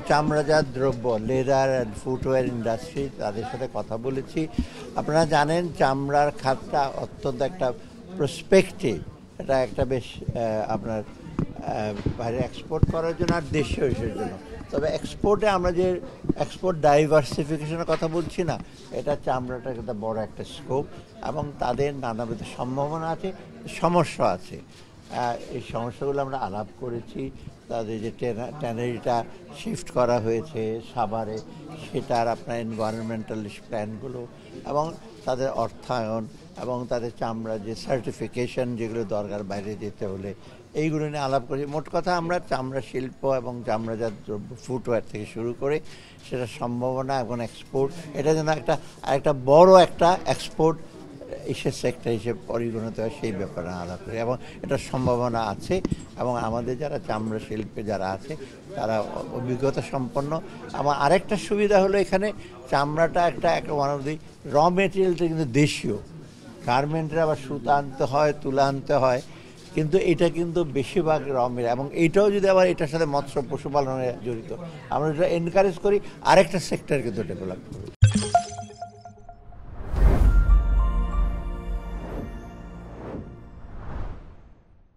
চামড়াজাত দ্রব্য leather and footwear industry তাদের সাথে কথা বলেছি। আপনারা জানেন চামড়ার খাতটা অত্যন্ত একটা প্রসপেক্টিভ, এটা একটা বেশ আপনার বাইরে এক্সপোর্ট করার জন্য আর দেশীয় ইস্যুর জন্য। তবে এক্সপোর্টে আমরা যে এক্সপোর্ট ডাইভার্সিফিকেশনের কথা বলছি না, এটা চামড়াটা একটা বড় একটা স্কোপ এবং তাদের নানাবিধ সম্ভাবনা আছে, সমস্যা আছে। এই সমস্যাগুলো আমরা আলাপ করেছি। তাদের যে ট্যানারিটা শিফট করা হয়েছে সাভারে, সেটার আপনার এনভায়রনমেন্টাল প্ল্যানগুলো এবং তাদের অর্থায়ন এবং তাদের চামড়া যে সার্টিফিকেশন যেগুলো দরকার বাইরে যেতে হলে, এইগুলো নিয়ে আলাপ করি। মোট কথা আমরা চামড়া শিল্প এবং চামড়াজাত দ্রব্য ফুটওয়্যার থেকে শুরু করে সেটা সম্ভাবনা এবং এক্সপোর্ট, এটা যেন একটা বড় একটা এক্সপোর্ট ইসের সেক্টর হিসেবে পরিগণিত হয় সেই ব্যাপারে আলাপ করি এবং এটার সম্ভাবনা আছে। এবং আমাদের যারা চামড়া শিল্পে যারা আছে তারা অভিজ্ঞতা সম্পন্ন। আমার আরেকটা সুবিধা হলো এখানে চামড়াটা একটা ওয়ান অফ দি র মেটেরিয়ালটা কিন্তু দেশীয়। গার্মেন্টের আবার সুতা আনতে হয়, তুলা আনতে হয়, কিন্তু এটা কিন্তু বেশিরভাগ রমের এবং এইটাও যদি আবার এটার সাথে মৎস্য পশুপালনে জড়িত, আমরা এটা এনকারেজ করি, আরেকটা সেক্টর কিন্তু ডেভেলপ করি।